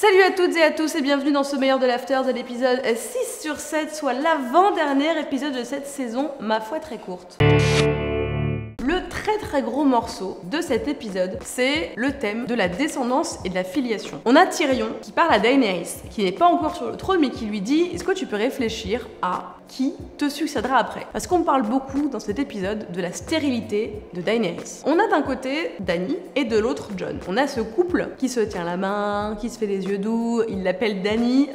Salut à toutes et à tous et bienvenue dans ce meilleur de l'after de l'épisode 6 sur 7, soit l'avant-dernier épisode de cette saison, ma foi très courte. Le très gros morceau de cet épisode, c'est le thème de la descendance et de la filiation. On a Tyrion qui parle à Daenerys, qui n'est pas encore sur le trône, mais qui lui dit « Est-ce que tu peux réfléchir à qui te succédera après ?» Parce qu'on parle beaucoup dans cet épisode de la stérilité de Daenerys. On a d'un côté Dany et de l'autre Jon. On a ce couple qui se tient la main, qui se fait des yeux doux, il l'appelle Dany,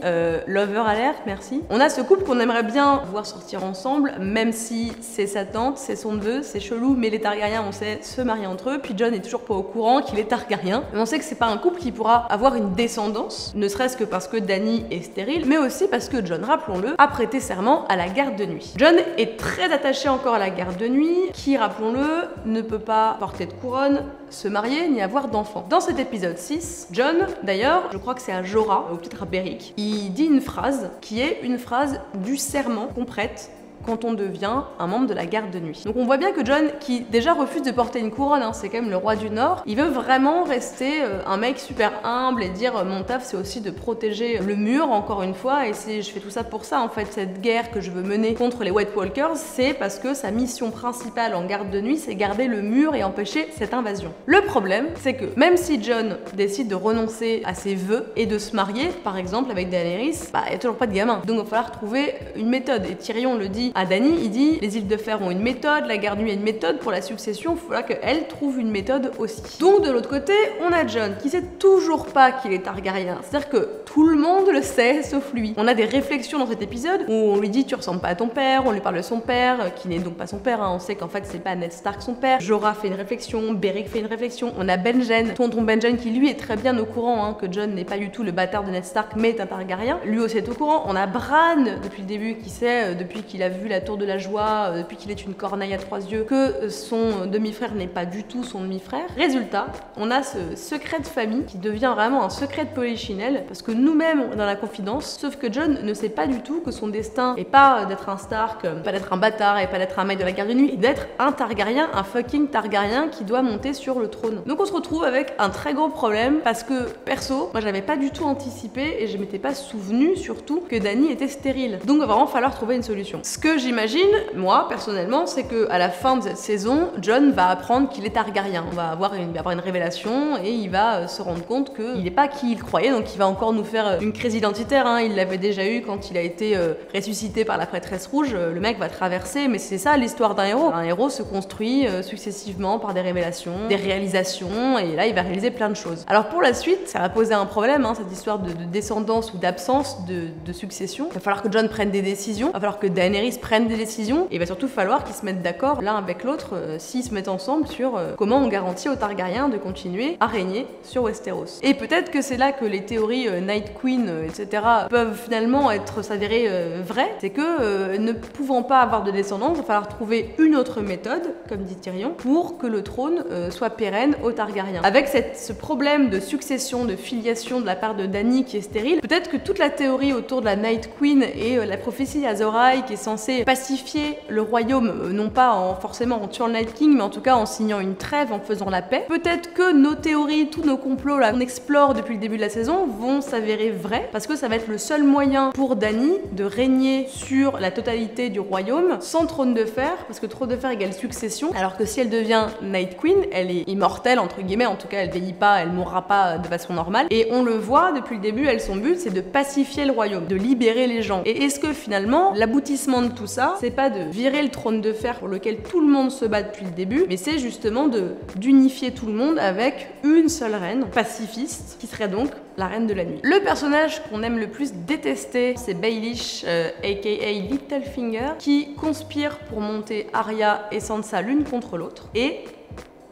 lover alert, merci. On a ce couple qu'on aimerait bien voir sortir ensemble, même si c'est sa tante, c'est son neveu, c'est chelou, mais les Targaryens, on sait, se marier entre eux, puis Jon est toujours pas au courant qu'il est Targaryen. Mais on sait que c'est pas un couple qui pourra avoir une descendance, ne serait-ce que parce que Dany est stérile, mais aussi parce que Jon, rappelons-le, a prêté serment à la garde de nuit. Jon est très attaché encore à la garde de nuit, qui, rappelons-le, ne peut pas porter de couronne, se marier, ni avoir d'enfants. Dans cet épisode 6, Jon, d'ailleurs, je crois que c'est à Jorah, ou peut-être à Beric, il dit une phrase qui est une phrase du serment qu'on prête quand on devient un membre de la garde de nuit. Donc on voit bien que Jon, qui déjà refuse de porter une couronne, hein, c'est quand même le roi du Nord, il veut vraiment rester un mec super humble et dire mon taf c'est aussi de protéger le mur, encore une fois, et je fais tout ça pour ça en fait, cette guerre que je veux mener contre les White Walkers, c'est parce que sa mission principale en garde de nuit, c'est garder le mur et empêcher cette invasion. Le problème, c'est que même si Jon décide de renoncer à ses vœux et de se marier, par exemple avec Daenerys, bah il n'y a toujours pas de gamin. Donc il va falloir trouver une méthode, et Tyrion le dit à Dany, il dit les îles de fer ont une méthode, la garde nuit a une méthode pour la succession, il faudra qu'elle trouve une méthode aussi. Donc de l'autre côté, on a Jon qui sait toujours pas qu'il est Targaryen, c'est-à-dire que tout le monde le sait sauf lui. On a des réflexions dans cet épisode où on lui dit tu ressembles pas à ton père, on lui parle de son père, qui n'est donc pas son père, hein. On sait qu'en fait c'est pas Ned Stark son père. Jorah fait une réflexion, Beric fait une réflexion, on a Benjen, tonton Benjen qui lui est très bien au courant hein, que Jon n'est pas du tout le bâtard de Ned Stark mais est un Targaryen, lui aussi est au courant. On a Bran depuis le début qui sait, depuis qu'il a vu la tour de la joie, depuis qu'il est une corneille à 3 yeux, que son demi-frère n'est pas du tout son demi-frère. Résultat, on a ce secret de famille qui devient vraiment un secret de polichinelle, parce que nous-mêmes on est dans la confidence, sauf que Jon ne sait pas du tout que son destin est pas d'être un Stark, pas d'être un bâtard et pas d'être un mec de la garde de nuit, et d'être un Targaryen, un fucking Targaryen qui doit monter sur le trône. Donc on se retrouve avec un très gros problème, parce que perso, moi j'avais pas du tout anticipé et je m'étais pas souvenu surtout que Dany était stérile. Donc il va vraiment falloir trouver une solution. Ce que j'imagine, moi personnellement, c'est que à la fin de cette saison, Jon va apprendre qu'il est Targaryen. On va avoir une révélation et il va se rendre compte qu'il n'est pas qui il croyait, donc il va encore nous faire une crise identitaire. Hein. Il l'avait déjà eu quand il a été ressuscité par la prêtresse rouge. Le mec va traverser, mais c'est ça l'histoire d'un héros. Un héros se construit successivement par des révélations, des réalisations, et là il va réaliser plein de choses. Alors pour la suite, ça va poser un problème, hein, cette histoire de descendance ou d'absence de succession. Il va falloir que Jon prenne des décisions, il va falloir que Daenerys prenne des décisions, et il va surtout falloir qu'ils se mettent d'accord l'un avec l'autre, s'ils se mettent ensemble sur comment on garantit aux Targaryens de continuer à régner sur Westeros. Et peut-être que c'est là que les théories Night Queen, etc. peuvent finalement s'avérer vraies, c'est que ne pouvant pas avoir de descendance, il va falloir trouver une autre méthode, comme dit Tyrion, pour que le trône soit pérenne aux Targaryens. Avec ce problème de succession, de filiation de la part de Dany qui est stérile, peut-être que toute la théorie autour de la Night Queen et la prophétie Azor Ahai qui est censée pacifier le royaume, non pas forcément en tuant le Night King, mais en tout cas en signant une trêve, en faisant la paix. Peut-être que nos théories, tous nos complots là qu'on explore depuis le début de la saison vont s'avérer vrais, parce que ça va être le seul moyen pour Dany de régner sur la totalité du royaume sans trône de fer, parce que trône de fer égale succession, alors que si elle devient Night Queen, elle est immortelle entre guillemets, en tout cas elle vieillit pas, elle mourra pas de façon normale, et on le voit depuis le début, son but c'est de pacifier le royaume, de libérer les gens. Et est-ce que finalement l'aboutissement de tout ça, c'est pas de virer le trône de fer pour lequel tout le monde se bat depuis le début, mais c'est justement d'unifier tout le monde avec une seule reine pacifiste, qui serait donc la reine de la nuit. Le personnage qu'on aime le plus détester, c'est Baelish, aka Littlefinger, qui conspire pour monter Arya et Sansa l'une contre l'autre, et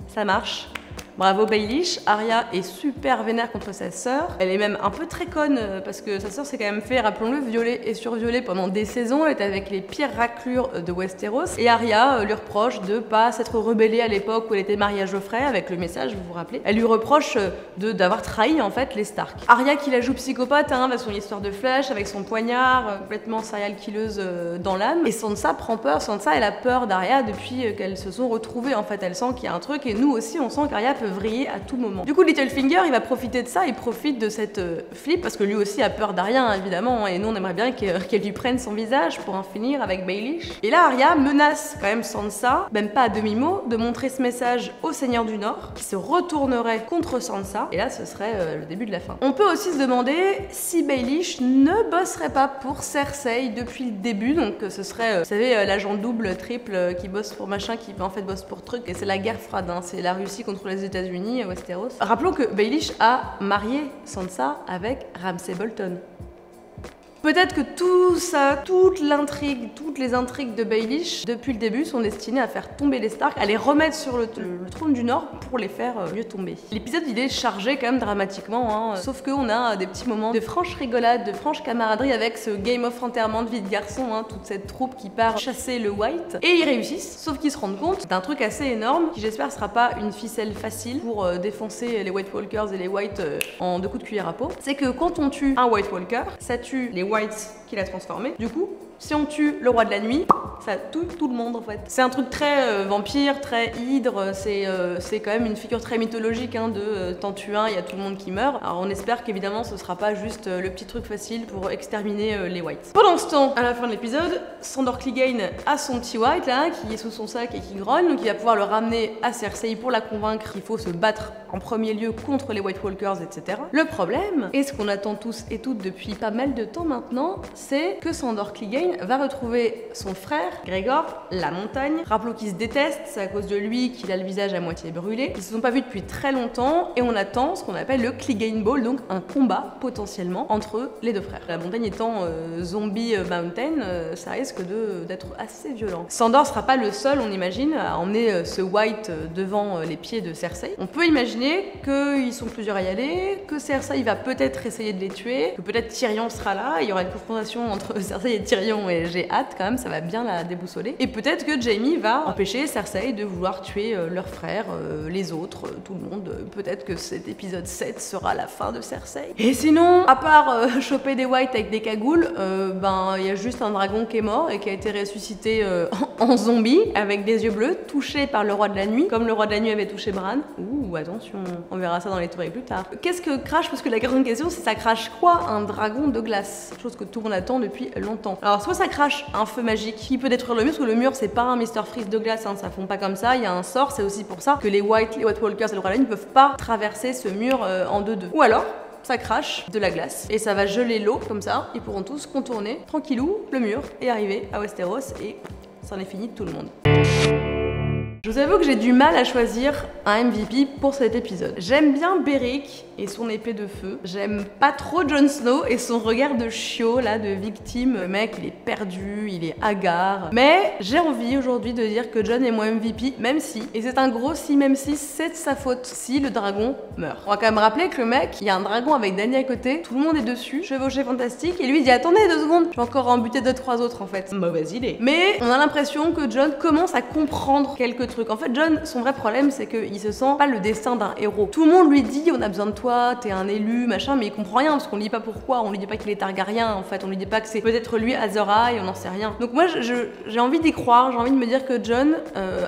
ça marche. Bravo Baelish. Arya est super vénère contre sa sœur. Elle est même un peu très conne parce que sa sœur s'est quand même fait, rappelons-le, violer et survioler pendant des saisons. Elle était avec les pires raclures de Westeros. Et Arya lui reproche de pas s'être rebellée à l'époque où elle était mariée à Joffrey avec le message, vous vous rappelez. Elle lui reproche d'avoir trahi en fait les Stark. Arya qui la joue psychopathe hein, avec son histoire de flèche, avec son poignard, complètement serial killeuse dans l'âme. Et Sansa prend peur. Sansa elle a peur d'Arya depuis qu'elles se sont retrouvées en fait. Elle sent qu'il y a un truc et nous aussi on sent qu'Arya peut peuvent vriller à tout moment. Du coup, Littlefinger, il va profiter de ça, il profite de cette flip, parce que lui aussi a peur d'Arya, évidemment, et nous on aimerait bien qu'elle lui prenne son visage pour en finir avec Baelish. Et là, Arya menace quand même Sansa, même pas à demi-mot, de montrer ce message au Seigneur du Nord, qui se retournerait contre Sansa, et là ce serait le début de la fin. On peut aussi se demander si Baelish ne bosserait pas pour Cersei depuis le début, donc ce serait, vous savez, l'agent double, triple, qui bosse pour machin, qui en fait bosse pour truc, et c'est la guerre froide, hein, c'est la Russie contre les États-Unis, Westeros. Rappelons que Baelish a marié Sansa avec Ramsay Bolton. Peut-être que tout ça, toute l'intrigue, toutes les intrigues de Baelish, depuis le début, sont destinées à faire tomber les Stark, à les remettre sur le trône du Nord pour les faire mieux tomber. L'épisode, il est chargé quand même dramatiquement, hein, sauf qu'on a des petits moments de franche rigolade, de franche camaraderie avec ce Game of enterrement de vie de garçon, hein, toute cette troupe qui part chasser le White. Et ils réussissent, sauf qu'ils se rendent compte d'un truc assez énorme, qui j'espère sera pas une ficelle facile pour défoncer les White Walkers et les White en 2 coups de cuillère à peau. C'est que quand on tue un White Walker, ça tue les Whites qu'il a transformé. Du coup, si on tue le roi de la nuit, ça tue tout le monde en fait. C'est un truc très vampire, très hydre, c'est quand même une figure très mythologique, hein, de t'en tues un, il y a tout le monde qui meurt. Alors on espère qu'évidemment ce sera pas juste le petit truc facile pour exterminer les Whites. Pendant ce temps, à la fin de l'épisode, Sandor Clegane a son petit White là, qui est sous son sac et qui grogne, donc il va pouvoir le ramener à Cersei pour la convaincre qu'il faut se battre en premier lieu contre les White Walkers, etc. Le problème, et ce qu'on attend tous et toutes depuis pas mal de temps maintenant, c'est que Sandor Clegane va retrouver son frère, Grégor, la montagne. Rappelons qu'ils se détestent, c'est à cause de lui qu'il a le visage à moitié brûlé. Ils se sont pas vus depuis très longtemps et on attend ce qu'on appelle le Clegane Ball, donc un combat potentiellement entre les deux frères. La montagne étant Zombie Mountain, ça risque d'être assez violent. Sandor sera pas le seul, on imagine, à emmener ce White devant les pieds de Cersei. On peut imaginer qu'ils sont plusieurs à y aller, que Cersei va peut-être essayer de les tuer, que peut-être Tyrion sera là, il y aura une confrontation entre Cersei et Tyrion et j'ai hâte quand même, ça va bien la déboussoler. Et peut-être que Jaime va empêcher Cersei de vouloir tuer leurs frères, les autres, tout le monde. Peut-être que cet épisode 7 sera la fin de Cersei. Et sinon, à part choper des Whites avec des cagoules, ben il y a juste un dragon qui est mort et qui a été ressuscité en zombie avec des yeux bleus, touché par le roi de la nuit, comme le roi de la nuit avait touché Bran. Ouh, attention, on verra ça dans les théories plus tard. Qu'est-ce que crache? Parce que la grande question, c'est ça crache quoi un dragon de glace? Chose que tout le monde attend depuis longtemps. Alors soit ça crache un feu magique qui peut détruire le mur, parce que le mur c'est pas un Mr Freeze de glace, hein, ça fond pas comme ça, il y a un sort, c'est aussi pour ça que les White Walkers et le roi de la nuit ne peuvent pas traverser ce mur en 2-2. Ou alors, ça crache de la glace et ça va geler l'eau comme ça, ils pourront tous contourner tranquillou le mur et arriver à Westeros et c'en est fini de tout le monde. Je vous avoue que j'ai du mal à choisir un MVP pour cet épisode. J'aime bien Beric et son épée de feu. J'aime pas trop Jon Snow et son regard de chiot, là, de victime. Le mec, il est perdu, il est hagard. Mais j'ai envie aujourd'hui de dire que Jon est mon MVP, même si, et c'est un gros si, même si c'est de sa faute, si le dragon meurt. On va quand même rappeler que le mec, il y a un dragon avec Dany à côté, tout le monde est dessus, chevauché fantastique, et lui il dit attendez 2 secondes, je vais encore en buter 2-3 autres en fait. Mauvaise idée. Mais on a l'impression que Jon commence à comprendre quelques trucs. En fait, Jon, son vrai problème, c'est qu'il se sent pas le destin d'un héros. Tout le monde lui dit on a besoin de toi, t'es un élu, machin, mais il comprend rien parce qu'on lui dit pas pourquoi, on lui dit pas qu'il est Targaryen en fait, on lui dit pas que c'est peut-être lui Azor Ahai, on n'en sait rien. Donc moi j'ai envie d'y croire, j'ai envie de me dire que Jon,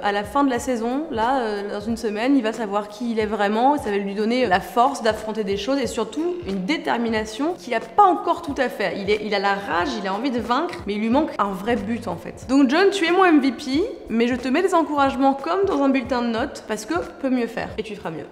à la fin de la saison, là, dans une semaine, il va savoir qui il est vraiment, et ça va lui donner la force d'affronter des choses et surtout une détermination qu'il a pas encore tout à fait. Il a la rage, il a envie de vaincre, mais il lui manque un vrai but en fait. Donc Jon, tu es mon MVP, mais je te mets des encouragements comme dans un bulletin de notes parce que peut mieux faire et tu feras mieux.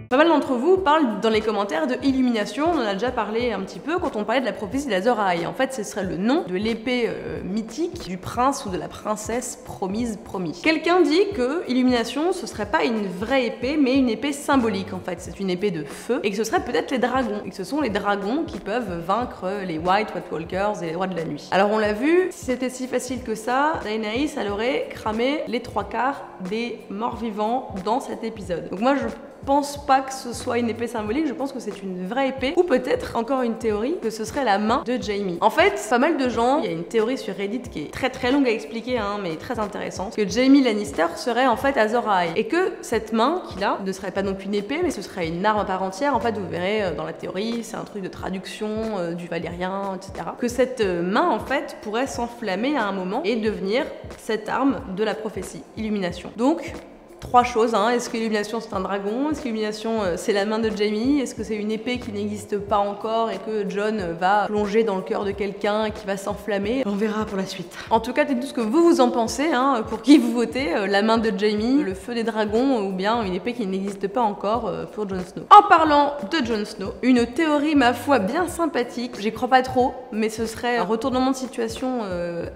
Pas mal d'entre vous parlent dans les commentaires de Illumination, on en a déjà parlé un petit peu quand on parlait de la prophétie d'Azor Ahai. En fait, ce serait le nom de l'épée mythique du prince ou de la princesse promise. Quelqu'un dit que Illumination, ce serait pas une vraie épée, mais une épée symbolique en fait. C'est une épée de feu et que ce serait peut-être les dragons. Et que ce sont les dragons qui peuvent vaincre les White Walkers et les rois de la nuit. Alors on l'a vu, si c'était si facile que ça, Daenerys, elle aurait cramé les 3/4 des morts vivants dans cet épisode. Donc moi je pense pas que ce soit une épée symbolique, je pense que c'est une vraie épée, ou peut-être, encore une théorie, que ce serait la main de Jaime. En fait, pas mal de gens, il y a une théorie sur Reddit qui est très longue à expliquer, hein, mais très intéressante, que Jaime Lannister serait en fait Azor Ahai, et que cette main qu'il a ne serait pas donc une épée, mais ce serait une arme à part entière. En fait, vous verrez dans la théorie, c'est un truc de traduction du valérien, etc. Que cette main, en fait, pourrait s'enflammer à un moment et devenir cette arme de la prophétie, Illumination. Donc, 3 choses, hein. Est-ce que l'illumination c'est un dragon? Est-ce que l'illumination c'est la main de Jamie? Est-ce que c'est une épée qui n'existe pas encore et que Jon va plonger dans le cœur de quelqu'un et qui va s'enflammer? On verra pour la suite. En tout cas, dites-nous ce que vous en pensez, hein, pour qui vous votez, la main de Jamie, le feu des dragons ou bien une épée qui n'existe pas encore pour Jon Snow. En parlant de Jon Snow, une théorie ma foi bien sympathique, j'y crois pas trop, mais ce serait un retournement de situation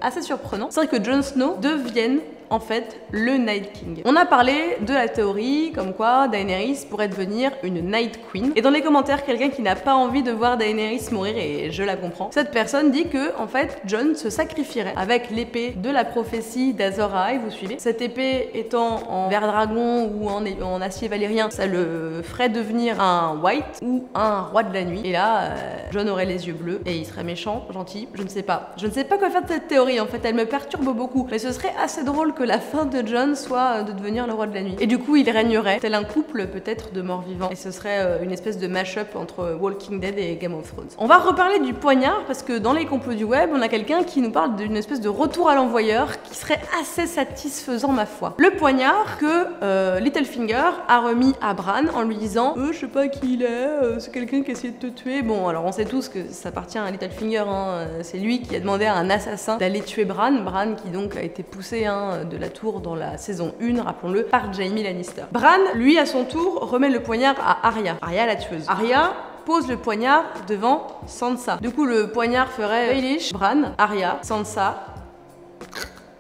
assez surprenant. C'est vrai que Jon Snow devienne en fait le Night King. On a parlé de la théorie comme quoi Daenerys pourrait devenir une Night Queen. Et dans les commentaires, quelqu'un qui n'a pas envie de voir Daenerys mourir, et je la comprends, cette personne dit que en fait Jon se sacrifierait avec l'épée de la prophétie d'Azor Ahai, vous suivez. Cette épée étant en vert dragon ou en acier valérien, ça le ferait devenir un White ou un roi de la nuit. Et là, Jon aurait les yeux bleus et il serait méchant, gentil, je ne sais pas. Je ne sais pas quoi faire de cette théorie en fait, elle me perturbe beaucoup. Mais ce serait assez drôle que la fin de Jon soit de devenir le roi de la nuit. Et du coup, il régnerait tel un couple peut-être de morts vivants. Et ce serait une espèce de mash-up entre Walking Dead et Game of Thrones. On va reparler du poignard parce que dans les complots du web, on a quelqu'un qui nous parle d'une espèce de retour à l'envoyeur qui serait assez satisfaisant ma foi. Le poignard que Littlefinger a remis à Bran en lui disant je sais pas qui il est, c'est quelqu'un qui a essayé de te tuer. Bon, alors on sait tous que ça appartient à Littlefinger, hein. C'est lui qui a demandé à un assassin d'aller tuer Bran. Bran qui donc a été poussé de la tour dans la saison 1, rappelons-le, par Jaime Lannister. Bran, lui, à son tour, remet le poignard à Arya. Arya la tueuse. Arya pose le poignard devant Sansa. Du coup, le poignard ferait Baelish, Bran, Arya, Sansa,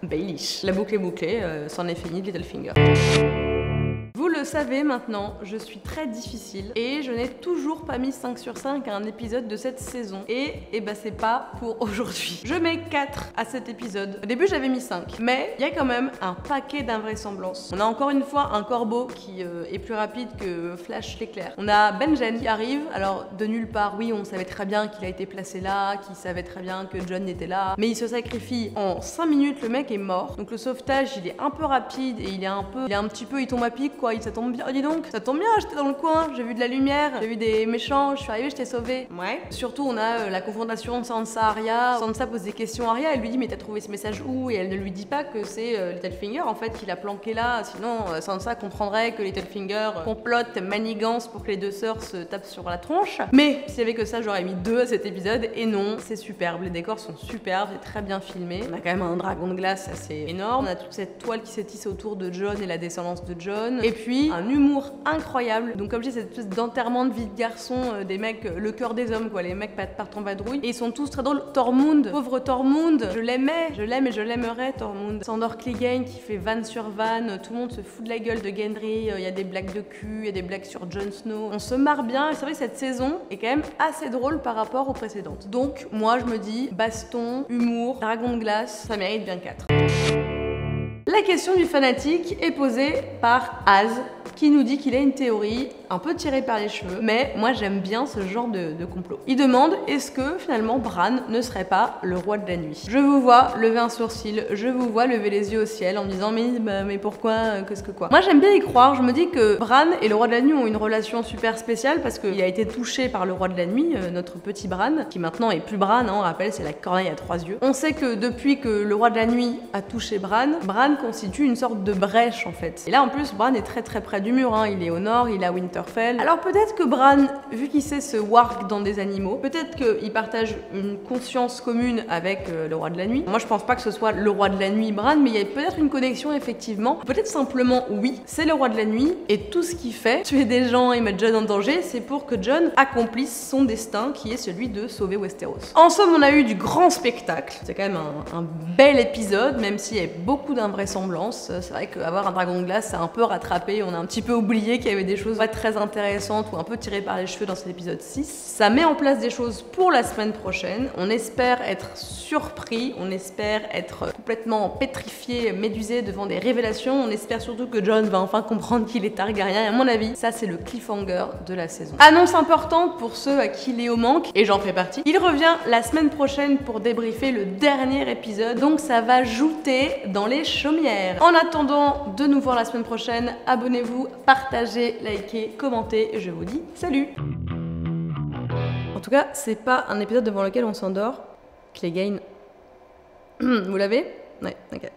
Baelish. La boucle est bouclée, c'en est fini de Littlefinger. Vous le savez maintenant, je suis très difficile et je n'ai toujours pas mis 5 sur 5 à un épisode de cette saison. Et bah c'est pas pour aujourd'hui. Je mets 4 à cet épisode. Au début j'avais mis 5, mais il y a quand même un paquet d'invraisemblances. On a encore une fois un corbeau qui est plus rapide que Flash l'éclair. On a Benjen qui arrive, alors de nulle part, oui on savait très bien qu'il a été placé là, qu'il savait très bien que Jon était là, mais il se sacrifie en 5 minutes, le mec est mort. Donc le sauvetage il est un peu rapide et il tombe à pic quoi. Ça tombe bien, oh, dis donc, ça tombe bien, j'étais dans le coin, j'ai vu de la lumière, j'ai vu des méchants, je suis arrivée, je t'ai sauvé. Ouais. Surtout, on a la confrontation Sansa-Arya. Sansa pose des questions à Arya, elle lui dit mais t'as trouvé ce message où? Et elle ne lui dit pas que c'est Littlefinger en fait qui l'a planqué là, sinon Sansa comprendrait que Littlefinger complote, manigance pour que les deux sœurs se tapent sur la tronche. Mais s'il y avait que ça, j'aurais mis 2 à cet épisode, et non, c'est superbe, les décors sont superbes, c'est très bien filmé. On a quand même un dragon de glace assez énorme, on a toute cette toile qui s'étisse autour de Jon et la descendance de Jon. Et puis un humour incroyable. Donc comme je dis, cette espèce d'enterrement de vie de garçon des mecs, le cœur des hommes quoi, les mecs partent en vadrouille et ils sont tous très drôles. Tormund, pauvre Tormund, je l'aime et je l'aimerais Tormund. Sandor Clegane qui fait vanne sur vanne, tout le monde se fout de la gueule de Gendry, il y a des blagues de cul, il y a des blagues sur Jon Snow. On se marre bien et c'est vrai que cette saison est quand même assez drôle par rapport aux précédentes. Donc moi je me dis baston, humour, dragon de glace, ça mérite bien 4. La question du fanatique est posée par Az, qui nous dit qu'il a une théorie un peu tirée par les cheveux, mais moi j'aime bien ce genre de complot. Il demande est-ce que finalement Bran ne serait pas le roi de la nuit? Je vous vois lever un sourcil, je vous vois lever les yeux au ciel en me disant mais pourquoi, qu'est-ce que quoi? Moi j'aime bien y croire, je me dis que Bran et le roi de la nuit ont une relation super spéciale parce qu'il a été touché par le roi de la nuit, notre petit Bran, qui maintenant est plus Bran, hein, on rappelle c'est la corneille à 3 yeux. On sait que depuis que le roi de la nuit a touché Bran constitue une sorte de brèche en fait. Et là en plus Bran est très près du mur, hein. Il est au nord, il est à Winterfell. Alors peut-être que Bran, vu qu'il sait se warg dans des animaux, peut-être qu'il partage une conscience commune avec le roi de la nuit. Moi je pense pas que ce soit le roi de la nuit Bran, mais il y a peut-être une connexion effectivement. Peut-être simplement oui, c'est le roi de la nuit et tout ce qu'il fait, tuer des gens et mettre Jon en danger, c'est pour que Jon accomplisse son destin qui est celui de sauver Westeros. En somme on a eu du grand spectacle, c'est quand même un bel épisode, même s'il y a beaucoup d'invraisemblances. C'est vrai qu'avoir un dragon de glace ça a un peu rattrapé, on a un petit peu oublié qu'il y avait des choses pas très intéressantes ou un peu tirées par les cheveux dans cet épisode 6. Ça met en place des choses pour la semaine prochaine, on espère être surpris, on espère être complètement pétrifié, médusé devant des révélations, on espère surtout que Jon va enfin comprendre qu'il est Targaryen, et à mon avis ça c'est le cliffhanger de la saison. Annonce importante pour ceux à qui Léo manque, et j'en fais partie, il revient la semaine prochaine pour débriefer le dernier épisode, donc ça va jouter dans les chaumières. En attendant de nous voir la semaine prochaine, abonnez-vous, partagez, likez, commentez, et je vous dis salut! En tout cas, c'est pas un épisode devant lequel on s'endort. Clegane. Vous l'avez? Ouais, ok.